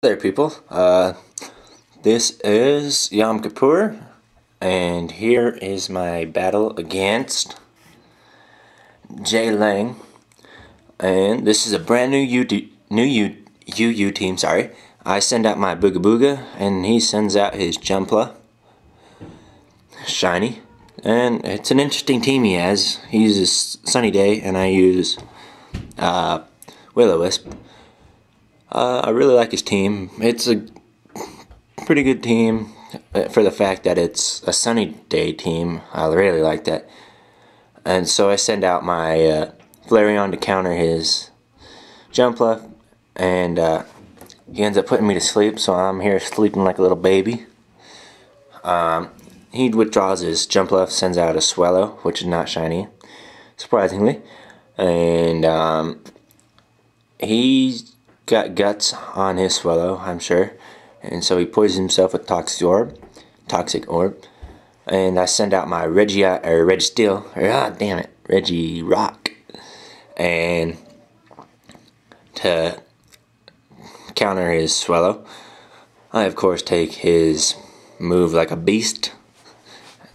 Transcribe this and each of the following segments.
There, people. This is Yom Kippur, and here is my battle against JLang. And this is a brand new UU team. Sorry, I send out my Booga Booga, and he sends out his Jumpla Shiny. And it's an interesting team he has. He uses Sunny Day, and I use Will-O-Wisp. I really like his team. It's a pretty good team for the fact that it's a Sunny Day team. I really like that. And so I send out my Flareon to counter his Jumpla, and he ends up putting me to sleep, so I'm here sleeping like a little baby. He withdraws his Jumpla, sends out a Swellow, which is not shiny, surprisingly. And he's got guts on his Swellow, I'm sure. And so he poisons himself with Toxic Orb. And I send out my Regirock, and to counter his Swellow, I of course take his move like a beast.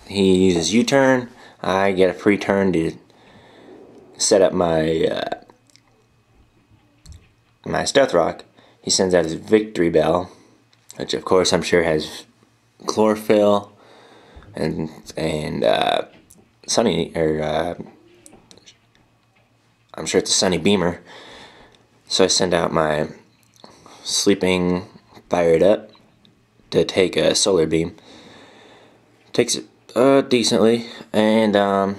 He uses U-turn. I get a free turn to set up my my Stealth Rock. He sends out his Victory Bell, which of course I'm sure has Chlorophyll and Sunny, or I'm sure it's a Sunny Beamer. So I send out my Sleeping Fired Up to take a Solar Beam. Takes it decently, and the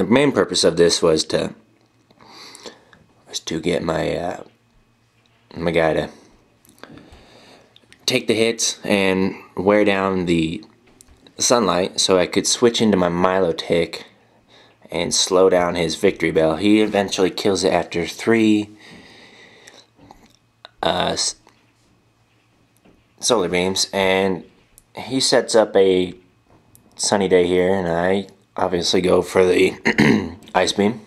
main purpose of this was to get my my guy to take the hits and wear down the sunlight, so I could switch into my Milotic and slow down his Victory Bell. He eventually kills it after 3 Solar Beams, and he sets up a Sunny Day here, and I obviously go for the Ice Beam.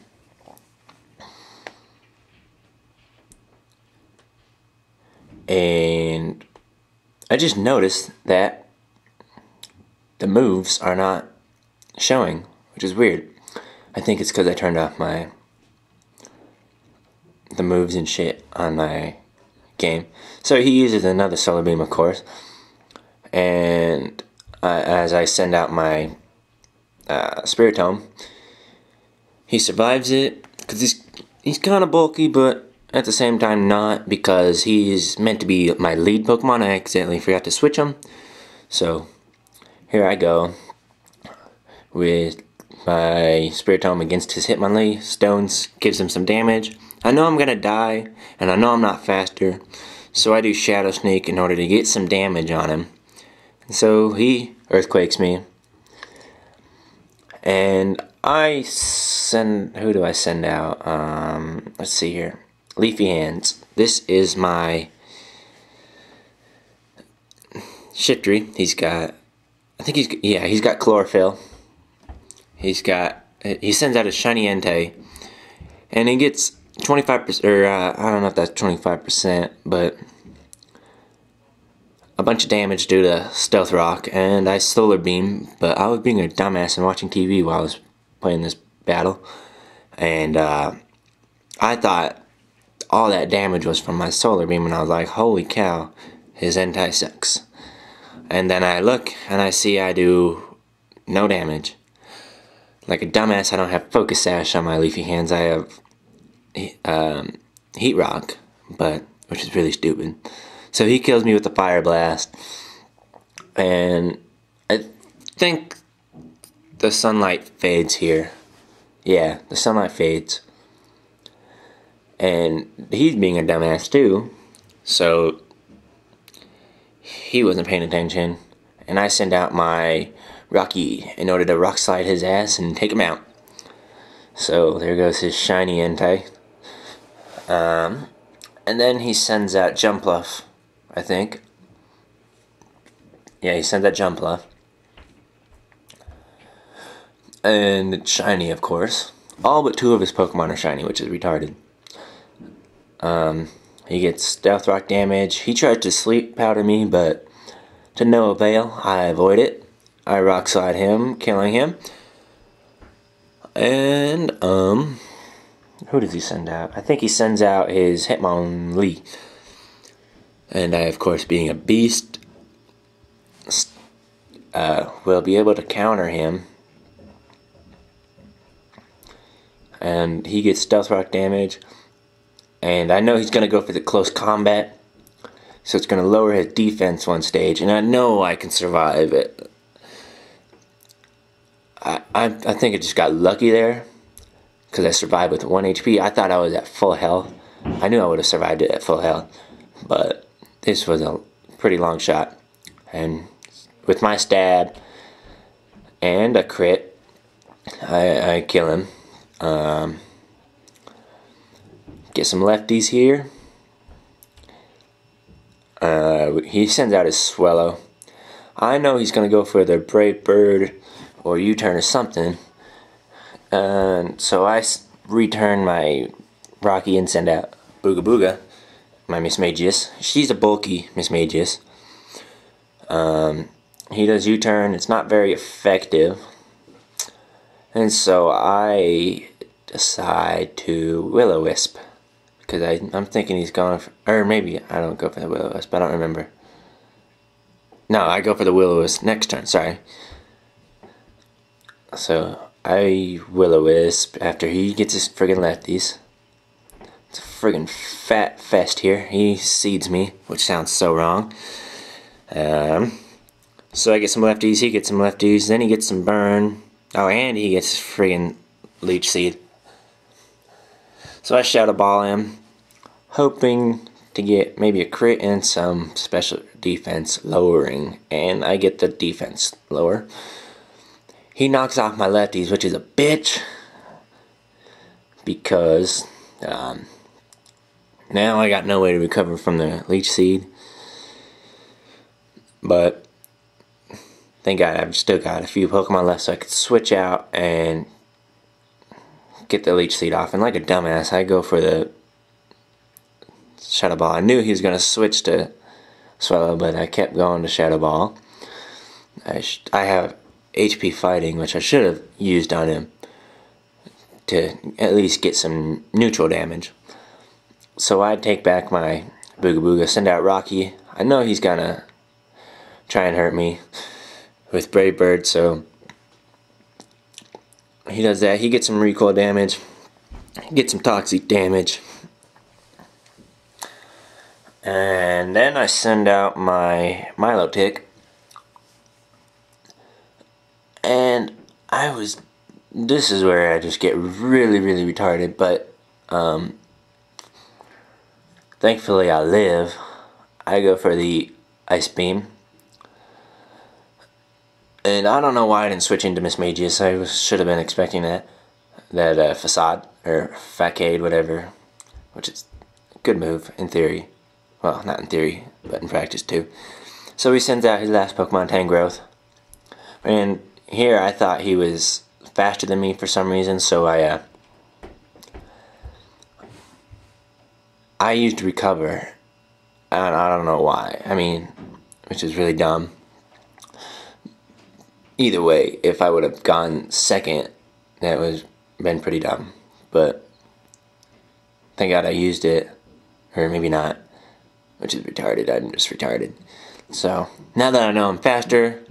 And I just noticed that the moves are not showing, which is weird. I think it's because I turned off the moves and shit on my game. So he uses another Solar Beam, of course, and as I send out my Spiritomb, he survives it because he's kind of bulky, but at the same time not, because he's meant to be my lead Pokemon. I accidentally forgot to switch him. So here I go with my Spiritomb against his Hitmonlee. Stones gives him some damage. I know I'm gonna die, and I know I'm not faster, so I do Shadow Sneak in order to get some damage on him. And so he Earthquakes me, and I send, who do I send out? Let's see here. Leafy Hands. This is my Shiftry. He's got, he's got Chlorophyll. He sends out a Shiny Entei, and he gets 25%, or I don't know if that's 25%, but a bunch of damage due to Stealth Rock, and I Solar Beam, but I was being a dumbass and watching TV while I was playing this battle, and I thought all that damage was from my Solar Beam, and I was like, holy cow, his Entei sucks. And then I look, and I see I do no damage. Like a dumbass, I don't have Focus Sash on my Leafy Hands. I have Heat Rock, which is really stupid. So he kills me with the Fire Blast, and I think the sunlight fades here. Yeah, the sunlight fades. And he's being a dumbass too, so he wasn't paying attention. And I send out my Rocky in order to Rock Slide his ass and take him out. So there goes his Shiny Entei. And then he sends out Jumpluff, I think. Yeah, he sends out Jumpluff. And it's shiny, of course. All but 2 of his Pokemon are shiny, which is retarded. He gets stealth rock damage. He tried to sleep powder me, but to no avail. I avoid it. I rock slide him, killing him. And who does he send out? I think he sends out his Hitmonlee. And I, of course, being a beast, will be able to counter him. And he gets stealth rock damage. And I know he's going to go for the close combat. So it's going to lower his defense one stage. And I know I can survive it. I think I just got lucky there. Because I survived with 1 HP. I thought I was at full health. I knew I would have survived it at full health. But this was a pretty long shot. And with my stab and a crit, I kill him. Get some lefties here. He sends out his Swallow. I know he's going to go for the Brave Bird or U-turn or something. And so I return my Rocky and send out Booga Booga, my Mismagius. She's a bulky Mismagius. He does U-turn. It's not very effective. And so I decide to Will-O-Wisp. Because I'm thinking he's going for, or maybe I don't go for the Will-O-Wisp. I don't remember. No, I go for the Will-O-Wisp next turn, sorry. So I Will-O-Wisp after he gets his friggin' lefties. It's a friggin' fat fest here. He seeds me, which sounds so wrong. So I get some lefties, he gets some lefties, then he gets some burn. Oh, and he gets friggin' leech seed. So I Shadow Ball him, hoping to get maybe a crit and some special defense lowering. And I get the defense lower. He knocks off my lefties, which is a bitch. Because now I got no way to recover from the leech seed. But thank God I've still got a few Pokemon left so I could switch out and get the leech seed off. And like a dumbass, I go for the Shadow Ball. I knew he was going to switch to Swallow, but I kept going to Shadow Ball. I have HP fighting, which I should have used on him to at least get some neutral damage. So I take back my Booga Booga, send out Rocky. I know he's going to try and hurt me with Brave Bird, so he does that. He gets some recoil damage, gets some toxic damage, and then I send out my Milotic, and this is where I just get really retarded, but thankfully I live. I go for the Ice Beam. And I don't know why I didn't switch into Mismagius. I should have been expecting that Facade, or Facade, whatever. Which is a good move, in theory. Well, not in theory, but in practice too. So he sends out his last Pokemon, Tangrowth. And here I thought he was faster than me for some reason, so I used Recover. And I don't know why. I mean, which is really dumb. Either way, if I would have gone second, that would been pretty dumb. But thank God I used it, or maybe not, which is retarded. I'm just retarded. So now that I know I'm faster,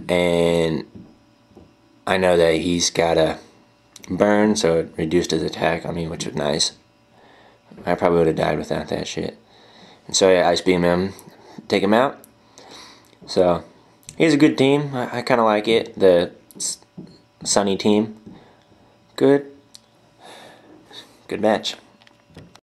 and I know that he's got a burn, so it reduced his attack on me, which was nice. I probably would have died without that shit. And so yeah, Ice Beam him, take him out. So he's a good team. I kind of like it. The Sunny team. Good match.